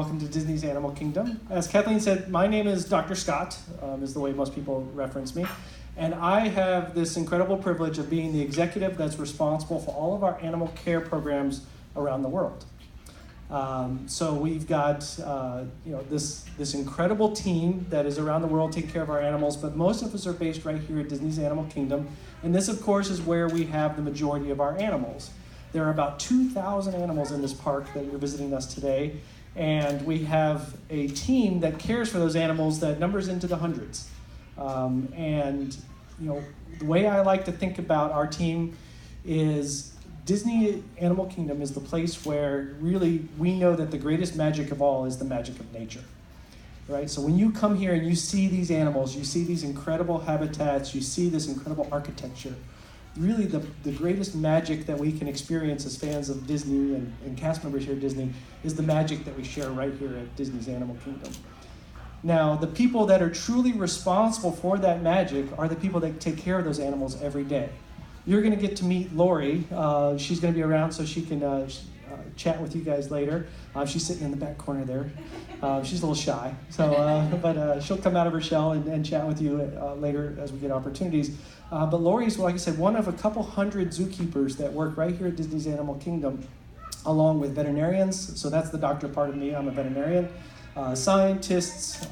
welcome to Disney's Animal Kingdom. As Kathleen said, my name is Dr. Scott, is the way most people reference me. And I have this incredible privilege of being the executive that's responsible for all of our animal care programs around the world. So we've got this incredible team that is around the world taking care of our animals, but most of us are based right here at Disney's Animal Kingdom. And this, of course, is where we have the majority of our animals. There are about 2,000 animals in this park that you're visiting us today, and we have a team that cares for those animals that numbers into the hundreds. The way I like to think about our team is Disney Animal Kingdom is the place where really we know that the greatest magic of all is the magic of nature. Right? So when you come here and you see these animals, you see these incredible habitats, you see this incredible architecture, really the greatest magic that we can experience as fans of Disney and cast members here at Disney is the magic that we share right here at Disney's Animal Kingdom. Now, the people that are truly responsible for that magic are the people that take care of those animals every day. You're going to get to meet Lori. She's going to be around so she can chat with you guys later. She's sitting in the back corner there. She's a little shy, but she'll come out of her shell and chat with you later as we get opportunities. But Lori's, like I said, one of a couple hundred zookeepers that work right here at Disney's Animal Kingdom, along with veterinarians. So that's the doctor part of me. I'm a veterinarian. Scientists,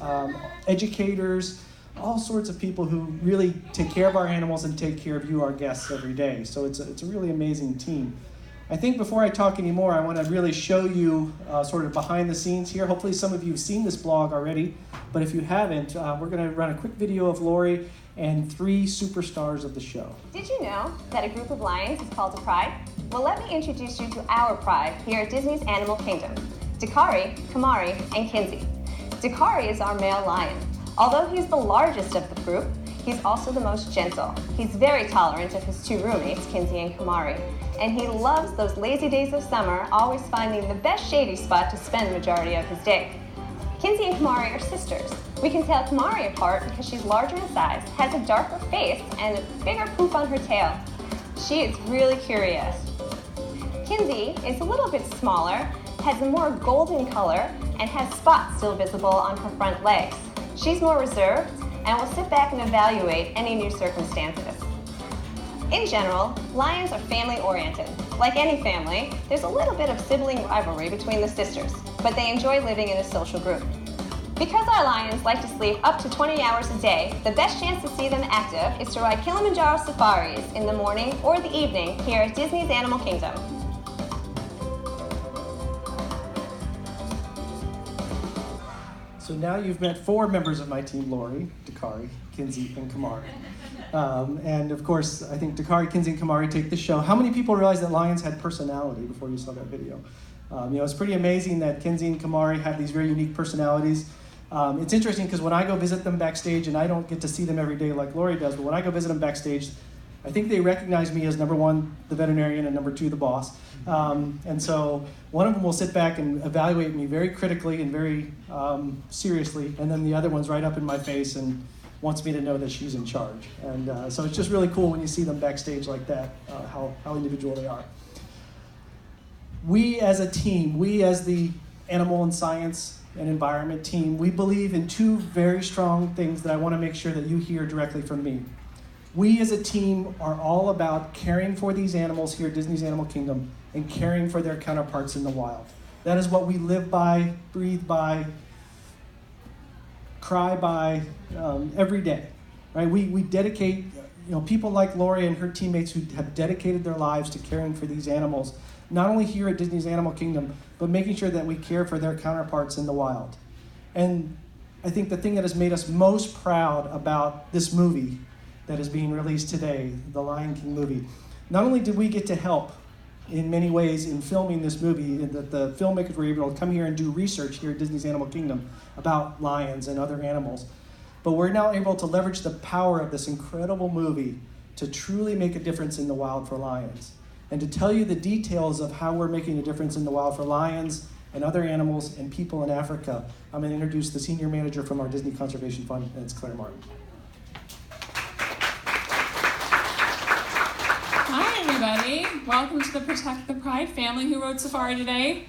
educators, all sorts of people who really take care of our animals and take care of you, our guests, every day. So it's a really amazing team. I think before I talk anymore, I want to really show you sort of behind the scenes here. Hopefully some of you have seen this blog already, but if you haven't, we're going to run a quick video of Lori and 3 superstars of the show. Did you know that a group of lions is called a pride? Well, let me introduce you to our pride here at Disney's Animal Kingdom. Dakari, Kamari, and Kinsey. Dakari is our male lion. Although he's the largest of the group, he's also the most gentle. He's very tolerant of his 2 roommates, Kinsey and Kamari, and he loves those lazy days of summer, always finding the best shady spot to spend the majority of his day. Kinsey and Kamari are sisters. We can tell Kamari apart because she's larger in size, has a darker face, and a bigger poof on her tail. She is really curious. Kinsey is a little bit smaller, has a more golden color, and has spots still visible on her front legs. She's more reserved and will sit back and evaluate any new circumstances. In general, lions are family-oriented. Like any family, there's a little bit of sibling rivalry between the sisters, but they enjoy living in a social group. Because our lions like to sleep up to 20 hours a day, the best chance to see them active is to ride Kilimanjaro safaris in the morning or the evening here at Disney's Animal Kingdom. So now you've met 4 members of my team: Lori, Dakari, Kinsey, and Kamari. And of course, I think Dakari, Kinsey, and Kamari take the show. How many people realize that lions had personality before you saw that video? It's pretty amazing that Kinsey and Kamari have these very unique personalities. It's interesting because when I go visit them backstage, and I don't get to see them every day like Lori does, but when I go visit them backstage, I think they recognize me as number 1, the veterinarian, and number 2, the boss. And so one of them will sit back and evaluate me very critically and very seriously, and then the other one's right up in my face and wants me to know that she's in charge. And so it's just really cool when you see them backstage like that, how individual they are. We as a team, we as the Animal and Science and Environment team, we believe in 2 very strong things that I want to make sure that you hear directly from me. We as a team are all about caring for these animals here at Disney's Animal Kingdom and caring for their counterparts in the wild. That is what we live by, breathe by, cry by every day. Right? We dedicate, people like Lori and her teammates who have dedicated their lives to caring for these animals, not only here at Disney's Animal Kingdom, but making sure that we care for their counterparts in the wild. And I think the thing that has made us most proud about this movie that is being released today, the Lion King movie, not only did we get to help in many ways in filming this movie, that the filmmakers were able to come here and do research here at Disney's Animal Kingdom about lions and other animals, but we're now able to leverage the power of this incredible movie to truly make a difference in the wild for lions. And to tell you the details of how we're making a difference in the wild for lions and other animals and people in Africa, I'm going to introduce the senior manager from our Disney Conservation Fund, and it's Claire Martin. Hi, everybody. Welcome to the Protect the Pride family who rode Safari today.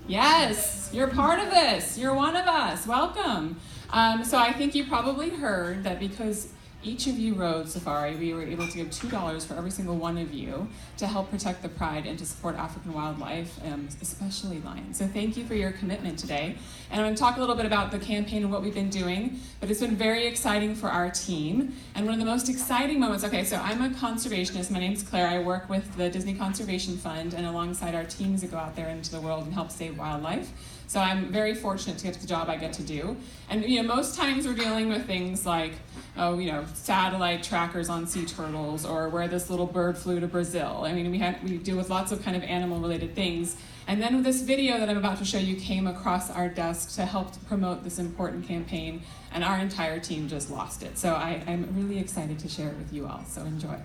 Yes, you're part of this. You're one of us. Welcome. So I think you probably heard that because each of you rode Safari, we were able to give $2 for every single one of you to help protect the pride and to support African wildlife, especially lions. So thank you for your commitment today. And I'm going to talk a little bit about the campaign and what we've been doing, but it's been very exciting for our team. And one of the most exciting moments, okay, so I'm a conservationist. My name's Claire. I work with the Disney Conservation Fund and alongside our teams that go out there into the world and help save wildlife. So I'm very fortunate to get to the job I get to do. And most times we're dealing with things like, satellite trackers on sea turtles or where this little bird flew to Brazil. I mean, we deal with lots of kind of animal-related things. And then this video that I'm about to show you came across our desk to help promote this important campaign, and our entire team just lost it. So I'm really excited to share it with you all, so enjoy.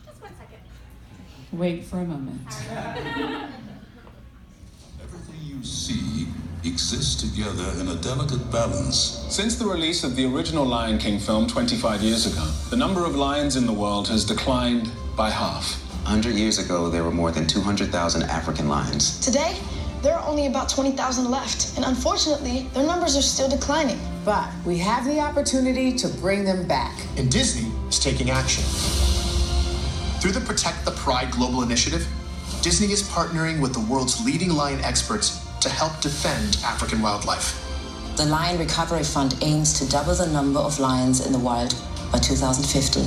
Just 1 second. Wait for a moment. Everything you see exists together in a delicate balance. Since the release of the original Lion King film 25 years ago, the number of lions in the world has declined by half. 100 years ago, there were more than 200,000 African lions. Today, there are only about 20,000 left, and unfortunately, their numbers are still declining. But we have the opportunity to bring them back. And Disney is taking action. Through the Protect the Pride Global Initiative, Disney is partnering with the world's leading lion experts to help defend African wildlife. The Lion Recovery Fund aims to double the number of lions in the wild by 2050.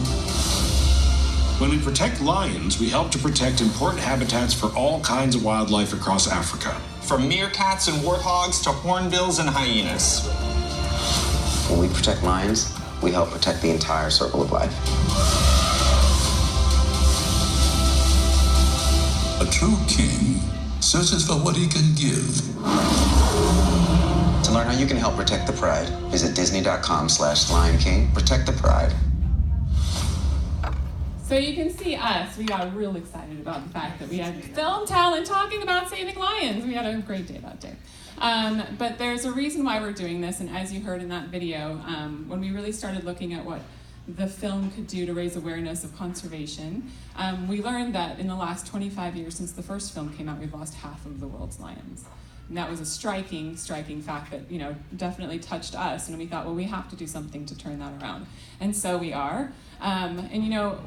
When we protect lions, we help to protect important habitats for all kinds of wildlife across Africa. From meerkats and warthogs to hornbills and hyenas. When we protect lions, we help protect the entire circle of life. A true king searches for what he can give. To learn how you can help protect the pride, visit disney.com/Lion King. Protect the pride. So you can see us, we got real excited about the fact that we had film talent talking about saving lions. We had a great day that day. But there's a reason why we're doing this, and as you heard in that video, when we really started looking at what the film could do to raise awareness of conservation, we learned that in the last 25 years since the first film came out, we've lost half of the world's lions. And that was a striking fact that, definitely touched us. And we thought, well, we have to do something to turn that around. And so we are.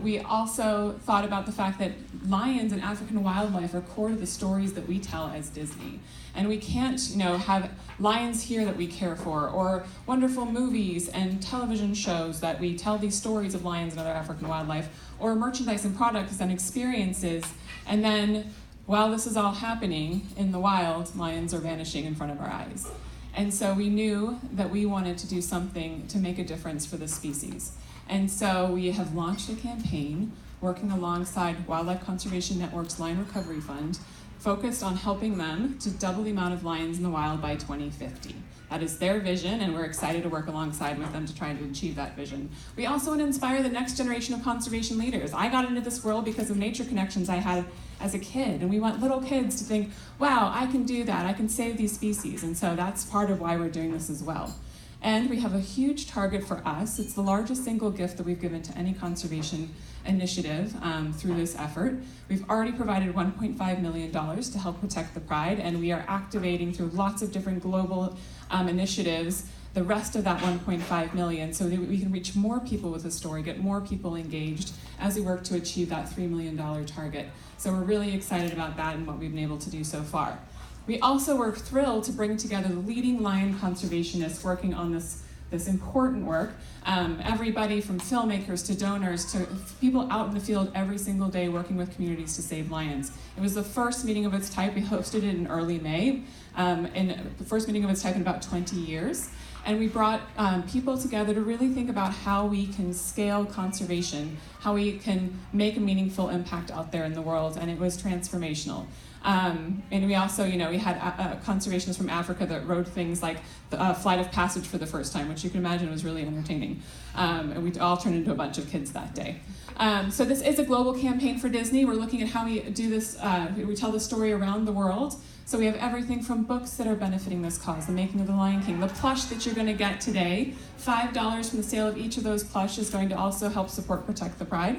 We also thought about the fact that lions and African wildlife are core to the stories that we tell as Disney. And we can't, have lions here that we care for, or wonderful movies and television shows that we tell these stories of lions and other African wildlife, or merchandise and products and experiences, and then while this is all happening in the wild, lions are vanishing in front of our eyes. And so we knew that we wanted to do something to make a difference for the species. And so we have launched a campaign working alongside Wildlife Conservation Network's Lion Recovery Fund, focused on helping them to double the amount of lions in the wild by 2050. That is their vision, and we're excited to work alongside with them to try to achieve that vision. We also want to inspire the next generation of conservation leaders. I got into this world because of nature connections I had as a kid, and we want little kids to think, wow, I can do that, I can save these species, and so that's part of why we're doing this as well. And we have a huge target for us. It's the largest single gift that we've given to any conservation initiative through this effort. We've already provided $1.5 million to help protect the pride, and we are activating through lots of different global initiatives the rest of that 1.5 million so that we can reach more people with the story, get more people engaged as we work to achieve that $3 million target. So we're really excited about that and what we've been able to do so far. We also were thrilled to bring together the leading lion conservationists working on this important work. Everybody from filmmakers to donors to people out in the field every single day working with communities to save lions. It was the first meeting of its type. We hosted it in early May, and the first meeting of its type in about 20 years. And we brought people together to really think about how we can scale conservation, how we can make a meaningful impact out there in the world, and it was transformational. And we also, we had conservationists from Africa that rode things like the Flight of Passage for the first time, which you can imagine was really entertaining. And we all turned into a bunch of kids that day. So this is a global campaign for Disney. We're looking at how we do this, we tell the story around the world. So we have everything from books that are benefiting this cause, The Making of the Lion King, the plush that you're going to get today, $5 from the sale of each of those plush is going to also help support Protect the Pride.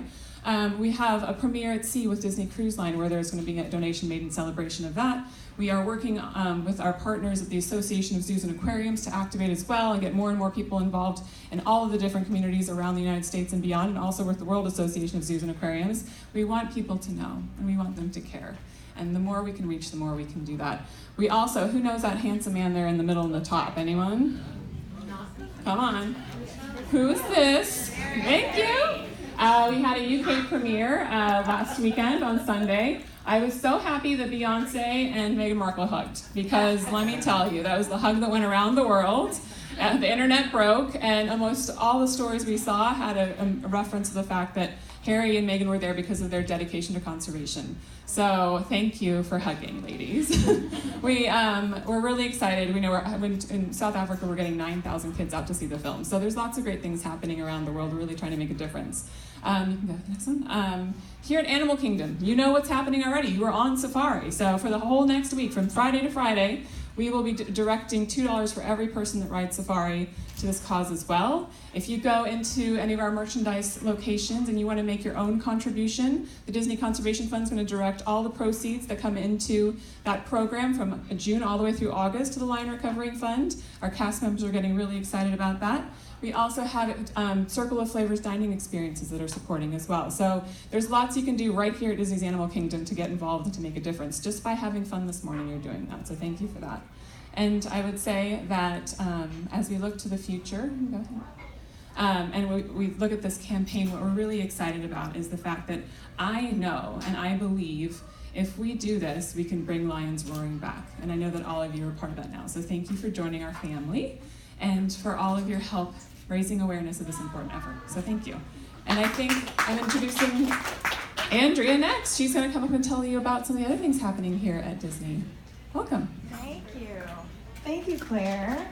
We have a premiere at sea with Disney Cruise Line where there's going to be a donation made in celebration of that. We are working with our partners at the Association of Zoos and Aquariums to activate as well and get more and more people involved in all of the different communities around the United States and beyond, and also with the World Association of Zoos and Aquariums. We want people to know, and we want them to care. And the more we can reach, the more we can do that. We also, who knows that handsome man there in the middle and the top? Anyone? Come on. Who's this? Thank you. We had a UK premiere last weekend on Sunday. I was so happy that Beyonce and Meghan Markle hugged, because let me tell you, that was the hug that went around the world. The internet broke, and almost all the stories we saw had a reference to the fact that Harry and Meghan were there because of their dedication to conservation. So thank you for hugging, ladies. We're really excited. We know in South Africa we're getting 9,000 kids out to see the film. So there's lots of great things happening around the world. We're really trying to make a difference. You can go to the next one. Here at Animal Kingdom, you know what's happening already. You are on safari. So for the whole next week, from Friday to Friday, we will be directing $2 for every person that rides safari to this cause as well. If you go into any of our merchandise locations and you want to make your own contribution, the Disney Conservation Fund is going to direct all the proceeds that come into that program from June all the way through August to the Lion Recovery Fund. Our cast members are getting really excited about that. We also have Circle of Flavors dining experiences that are supporting as well. So there's lots you can do right here at Disney's Animal Kingdom to get involved and to make a difference. Just by having fun this morning, you're doing that. So thank you for that. And I would say that as we look to the future, and we look at this campaign, what we're really excited about is the fact that I know and I believe if we do this, we can bring lions roaring back. And I know that all of you are part of that now. So thank you for joining our family and for all of your help raising awareness of this important effort. So thank you. And I think I'm introducing Andrea next. She's going to come up and tell you about some of the other things happening here at Disney. Welcome. Thank you. Thank you, Claire.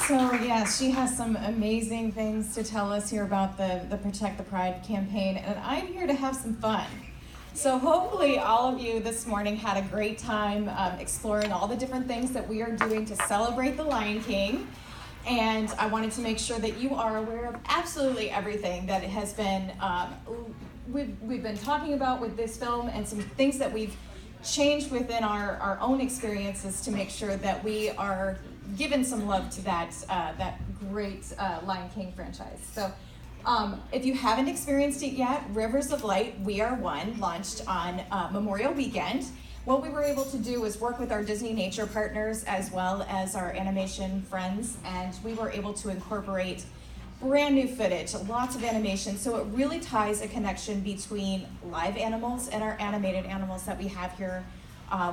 So yes, she has some amazing things to tell us here about the Protect the Pride campaign, and I'm here to have some fun. So hopefully all of you this morning had a great time exploring all the different things that we are doing to celebrate the Lion King. And I wanted to make sure that you are aware of absolutely everything that has been, we've been talking about with this film, and some things that we've changed within our own experiences to make sure that we are giving some love to that great Lion King franchise. So if you haven't experienced it yet, Rivers of Light, We Are One, launched on Memorial Weekend. What we were able to do was work with our Disney Nature partners as well as our animation friends, and we were able to incorporate brand new footage, lots of animation, so it really ties a connection between live animals and our animated animals that we have here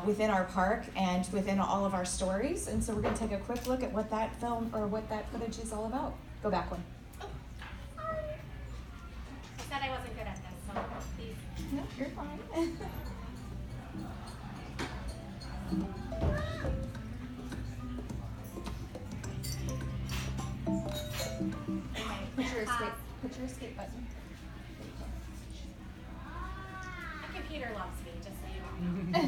within our park and within all of our stories. And so we're going to take a quick look at what that film or what that footage is all about. Go back one. Sorry. I said I wasn't good at this, so please. No, you're fine. Put your escape button. My computer loves me, just so you know.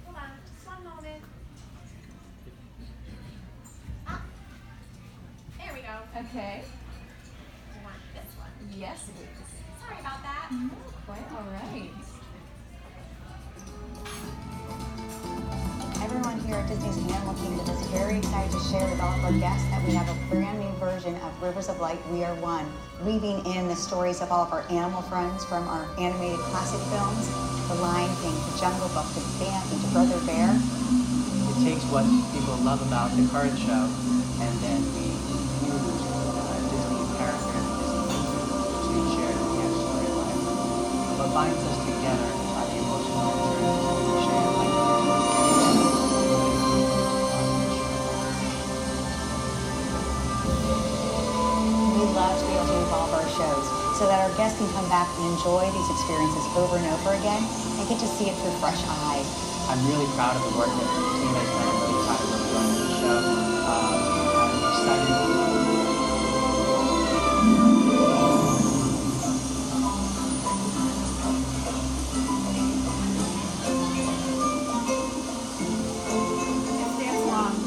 Hold on, just one moment. Ah, there we go. Okay. You want this one? Yes, please. Sorry about that. No, quite all right. Everyone here at Disney's Animal Kingdom is very excited to share with all of our guests that we have a brand new version of Rivers of Light, We Are One, weaving in the stories of all of our animal friends from our animated classic films, The Lion King, The Jungle Book, to Bambi, to Brother Bear. It takes what people love about the card show, and then we use Disney characters, Disney to share the storyline. What binds us together are the emotional experiences we share. Love to be able to involve our shows so that our guests can come back and enjoy these experiences over and over again and get to see it through fresh eyes. I'm really proud of the work that the team has done. I'm really proud of what we're doing with the show. I'm excited. Dance along.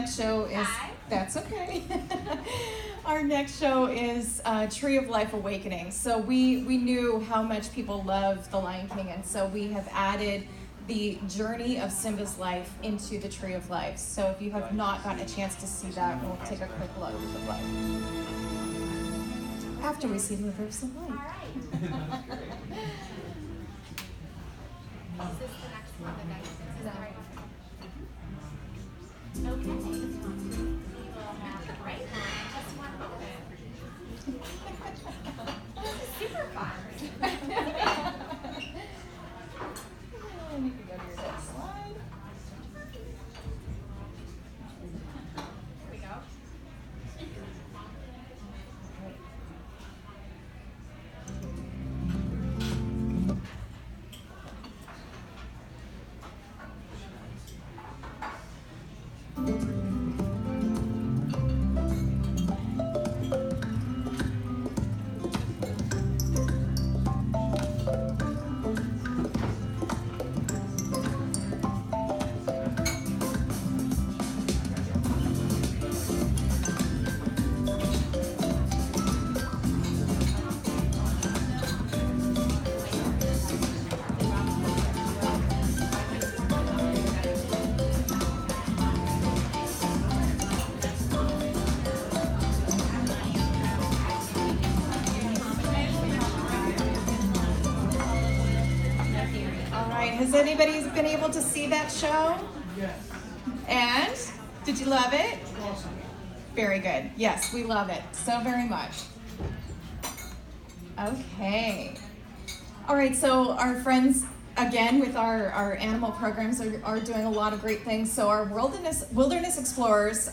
next show is, that's okay. Our next show is Tree of Life Awakening. So we knew how much people love The Lion King, and so we have added the journey of Simba's life into the Tree of Life. So if you have not gotten a chance to see that, we'll take a quick look of life. After we see the Rivers of Life. All right. Is this the next one that is the right one? Okay. We will have the right one. Just one moment. Super fun. And you can go to your next slide. Here we go. Has anybody been able to see that show? Yes. And did you love it? Very good. Yes, we love it so very much. Okay. All right, so our friends, again, with our animal programs are doing a lot of great things. So our Wilderness Explorers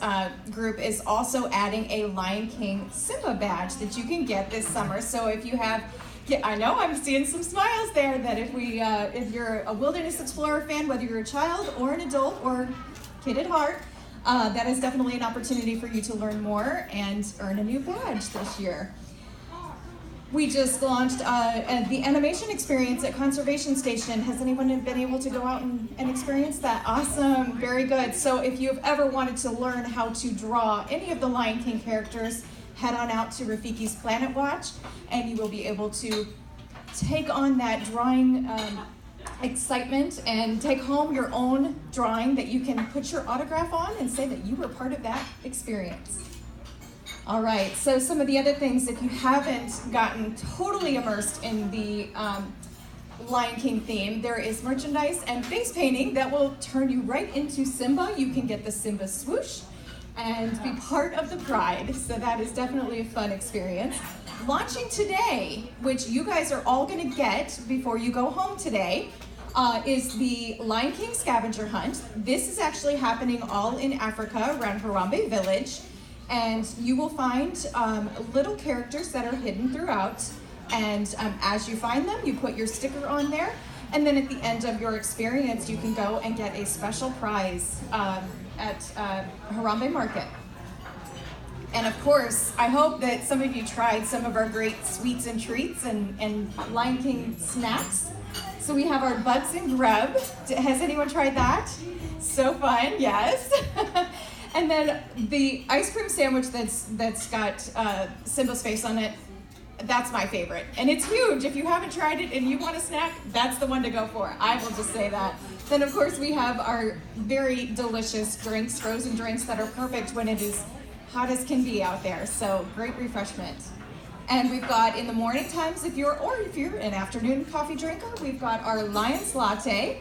group is also adding a Lion King Simba badge that you can get this summer. So if you have, I know I'm seeing some smiles there, that if you're a Wilderness Explorer fan, whether you're a child or an adult or kid at heart, that is definitely an opportunity for you to learn more and earn a new badge this year. We just launched the animation experience at Conservation Station. Has anyone been able to go out and experience that? Awesome, very good. So if you've ever wanted to learn how to draw any of the Lion King characters, head on out to Rafiki's Planet Watch, and you will be able to take on that drawing excitement and take home your own drawing that you can put your autograph on and say that you were part of that experience. All right, so some of the other things, if you haven't gotten totally immersed in the Lion King theme, there is merchandise and face painting that will turn you right into Simba. You can get the Simba swoosh and be part of the pride, so that is definitely a fun experience. Launching today, which you guys are all gonna get before you go home today, is the Lion King scavenger hunt. This is actually happening all in Africa around Harambe Village. And you will find little characters that are hidden throughout. And as you find them, you put your sticker on there. And then at the end of your experience, you can go and get a special prize at Harambe Market. And of course, I hope that some of you tried some of our great sweets and treats and Lion King snacks. So we have our Bugs and Grub. Has anyone tried that? So fun, yes. And then the ice cream sandwich that's got Simba's face on it, that's my favorite. And it's huge. If you haven't tried it and you want a snack, that's the one to go for. I will just say that. Then of course we have our very delicious drinks, frozen drinks that are perfect when it is hot as can be out there. So great refreshment. And we've got in the morning times, if you're an afternoon coffee drinker, we've got our Lion's Latte,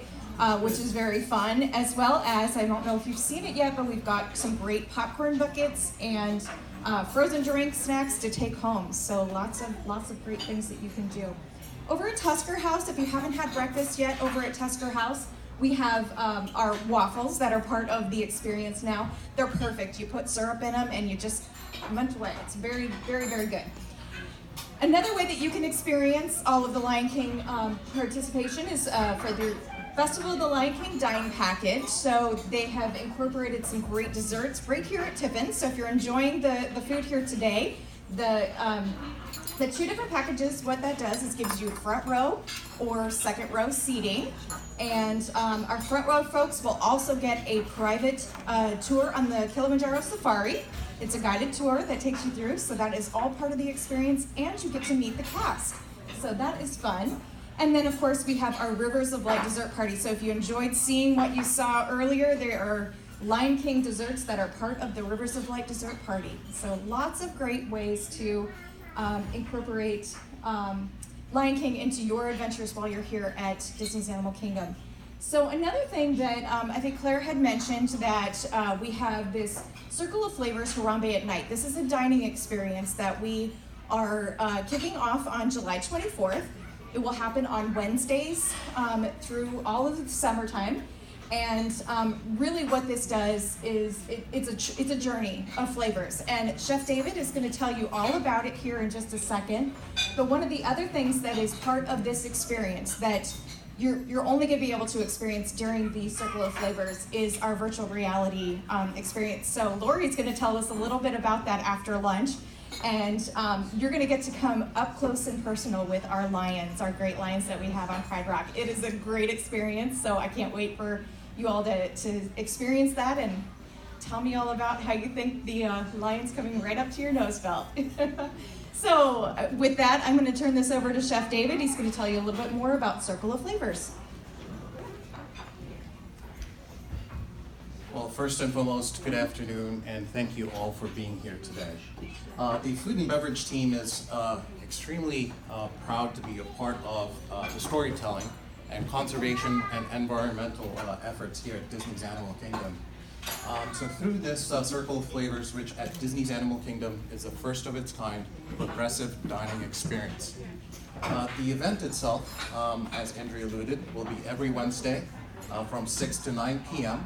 which is very fun, as well as, I don't know if you've seen it yet, but we've got some great popcorn buckets and frozen drink snacks to take home. So lots of great things that you can do. Over at Tusker House, if you haven't had breakfast yet, over at Tusker House, we have our waffles that are part of the experience now. They're perfect. You put syrup in them and you just munch away. It's very, very, very good. Another way that you can experience all of the Lion King participation is for the Festival of the Lion King Dine Package. So they have incorporated some great desserts right here at Tiffin's. So if you're enjoying the food here today, the The two different packages, what that does is gives you front row or second row seating. And our front row folks will also get a private tour on the Kilimanjaro Safari. It's a guided tour that takes you through, so that is all part of the experience, and you get to meet the cast. So that is fun. And then of course we have our Rivers of Light dessert party. So if you enjoyed seeing what you saw earlier, there are Lion King desserts that are part of the Rivers of Light dessert party. So lots of great ways to incorporate Lion King into your adventures while you're here at Disney's Animal Kingdom. So another thing that I think Claire had mentioned, that we have this Circle of Flavors Harambe at Night. This is a dining experience that we are kicking off on July 24th. It will happen on Wednesdays through all of the summertime. And really what this does is it's a journey of flavors. And Chef David is going to tell you all about it here in just a second. But one of the other things that is part of this experience that you're only going to be able to experience during the Circle of Flavors is our virtual reality experience. So Lori's going to tell us a little bit about that after lunch. And you're going to get to come up close and personal with our lions, our great lions that we have on Pride Rock. It is a great experience, so I can't wait for you all to experience that and tell me all about how you think the lion's coming right up to your nose felt. So with that, I'm going to turn this over to Chef David. He's going to tell you a little bit more about Circle of Flavors. Well, first and foremost, good afternoon, and thank you all for being here today. The food and beverage team is extremely proud to be a part of the storytelling and conservation and environmental efforts here at Disney's Animal Kingdom. So through this Circle of Flavors, which at Disney's Animal Kingdom is the first of its kind progressive dining experience. The event itself, as Andrea alluded, will be every Wednesday from 6 to 9 p.m.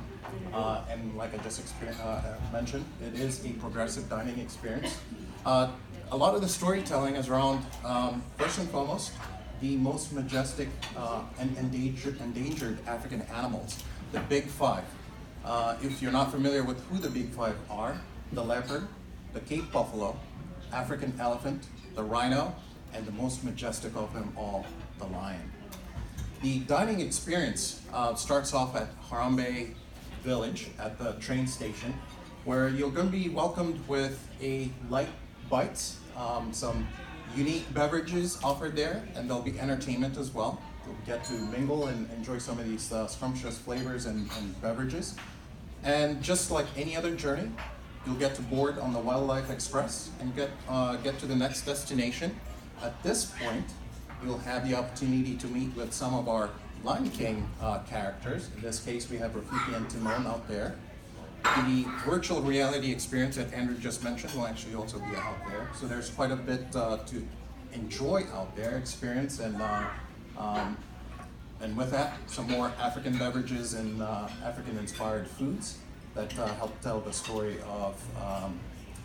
And like I just mentioned, it is a progressive dining experience. A lot of the storytelling is around, first and foremost, the most majestic and endangered African animals, the Big Five. If you're not familiar with who the Big Five are, the leopard, the Cape buffalo, African elephant, the rhino, and the most majestic of them all, the lion. The dining experience starts off at Harambe Village at the train station, where you're going to be welcomed with a light bites, some unique beverages offered there, and there'll be entertainment as well. You'll get to mingle and enjoy some of these scrumptious flavors and beverages. And just like any other journey, you'll get to board on the Wildlife Express and get to the next destination. At this point, you'll have the opportunity to meet with some of our Lion King characters. In this case, we have Rafiki and Timon out there. The virtual reality experience that Andrew just mentioned will actually also be out there. So there's quite a bit to enjoy out there, experience, and with that, some more African beverages and African-inspired foods that help tell the story of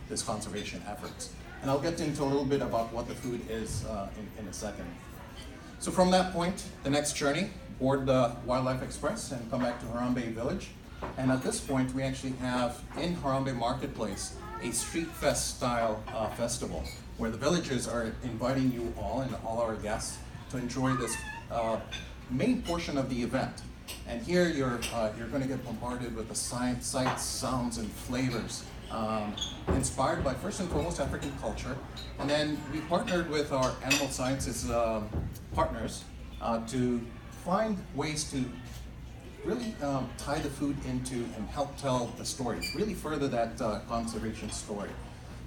this conservation efforts. And I'll get into a little bit about what the food is in a second. So from that point, the next journey, board the Wildlife Express and come back to Harambe Village. And at this point, we actually have in Harambe Marketplace a street fest style festival where the villagers are inviting you all and all our guests to enjoy this main portion of the event. And here you're going to get bombarded with the sights, sounds, and flavors inspired by first and foremost African culture. And then we partnered with our animal sciences partners to find ways to really tie the food into and help tell the story, really further that conservation story.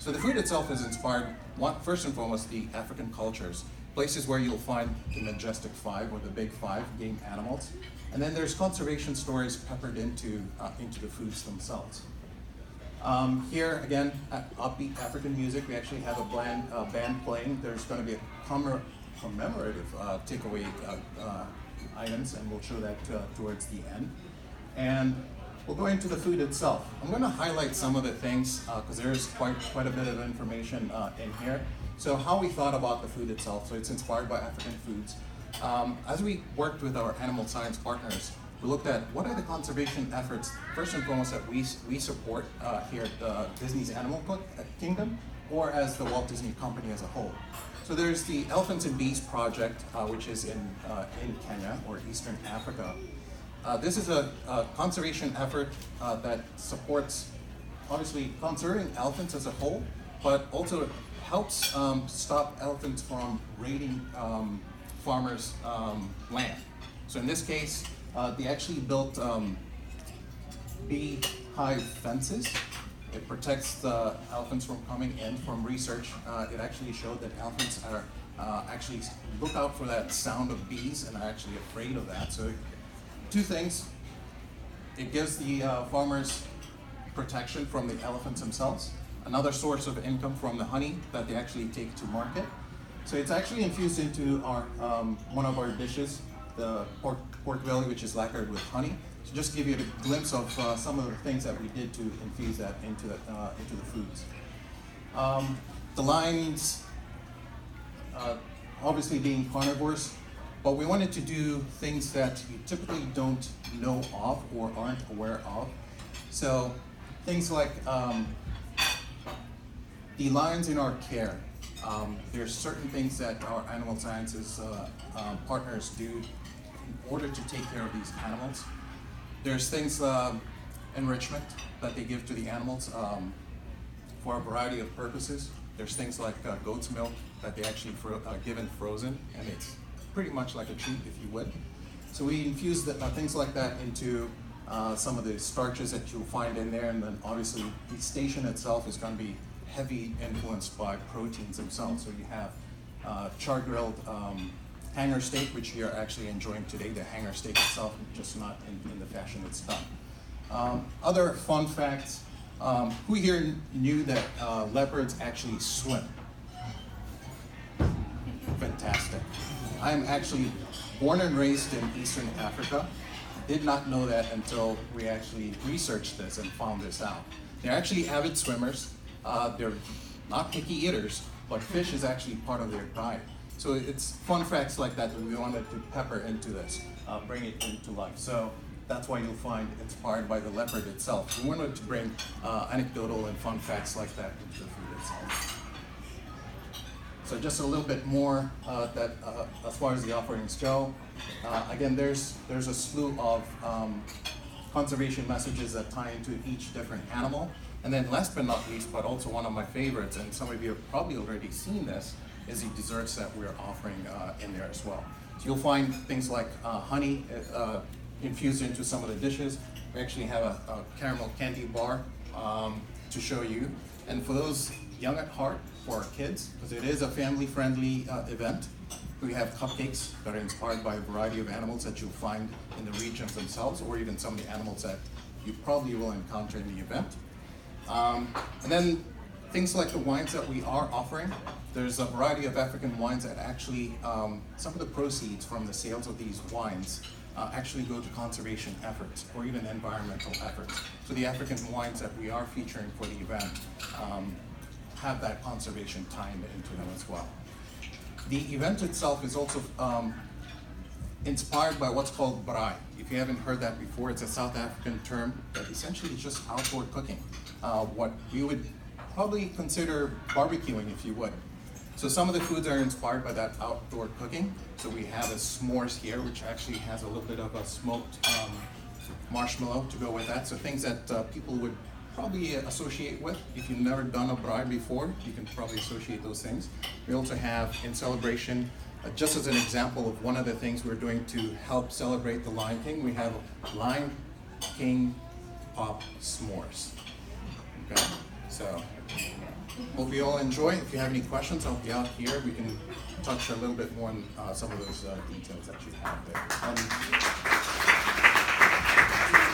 So the food itself is inspired, first and foremost, the African cultures, places where you'll find the majestic five or the big five game animals. And then there's conservation stories peppered into the foods themselves. Here, again, upbeat African music. We actually have a band playing. There's going to be a commemorative takeaway items, and we'll show that towards the end. And we'll go into the food itself. I'm going to highlight some of the things because there's quite a bit of information in here. So how we thought about the food itself. So it's inspired by African foods. As we worked with our animal science partners, we looked at what are the conservation efforts, first and foremost, that we support here at Disney's Animal Kingdom, or as the Walt Disney Company as a whole. So there's the Elephants and Bees Project, which is in Kenya or Eastern Africa. This is a conservation effort that supports, obviously, conserving elephants as a whole, but also helps stop elephants from raiding farmers' land. So in this case, they actually built beehive fences. It protects the elephants from coming in. From research, it actually showed that elephants are actually look out for that sound of bees and are actually afraid of that. So two things: it gives the farmers protection from the elephants themselves, another source of income from the honey that they actually take to market. So it's actually infused into our one of our dishes, the pork belly, which is lacquered with honey. So just to give you a glimpse of some of the things that we did to infuse that into the foods. The lions, obviously being carnivores, but we wanted to do things that you typically don't know of or aren't aware of. So things like the lions in our care. There's certain things that our animal sciences partners do in order to take care of these animals. There's things, enrichment that they give to the animals for a variety of purposes. There's things like goat's milk that they actually give in frozen, and it's pretty much like a treat, if you would. So we infuse things like that into some of the starches that you'll find in there, and then obviously the station itself is going to be heavy influenced by proteins themselves. So you have char-grilled hanger steak, which you're actually enjoying today, the hanger steak itself, just not in the fashion it's done. Other fun facts, who here knew that leopards actually swim? Fantastic. I'm actually born and raised in Eastern Africa. Did not know that until we actually researched this and found this out. They're actually avid swimmers. They're not picky eaters, but fish is actually part of their diet. So it's fun facts like that we wanted to pepper into this, bring it into life. So that's why you'll find inspired by the leopard itself. We wanted to bring anecdotal and fun facts like that into the food itself. So just a little bit more as far as the offerings go. Again, there's a slew of conservation messages that tie into each different animal. And then last but not least, but also one of my favorites, and some of you have probably already seen this, is the desserts that we're offering in there as well. So you'll find things like honey infused into some of the dishes. We actually have a caramel candy bar to show you. And for those young at heart, for our kids, because it is a family-friendly event, we have cupcakes that are inspired by a variety of animals that you'll find in the regions themselves, or even some of the animals that you probably will encounter in the event. And then things like the wines that we are offering. There's a variety of African wines that actually, some of the proceeds from the sales of these wines actually go to conservation efforts or even environmental efforts. So the African wines that we are featuring for the event have that conservation time into them as well. The event itself is also inspired by what's called braai. If you haven't heard that before, it's a South African term that essentially is just outdoor cooking. What we would probably consider barbecuing, if you would. So some of the foods are inspired by that outdoor cooking. So we have a s'mores here, which actually has a little bit of a smoked marshmallow to go with that. So things that people would probably associate with. If you've never done a braai before, you can probably associate those things. We also have, in celebration, just as an example of one of the things we're doing to help celebrate the Lion King, we have Lion King Pop S'mores. Okay, so hope you all enjoy. If you have any questions, I'll be out here. We can touch a little bit more on some of those details that you have there.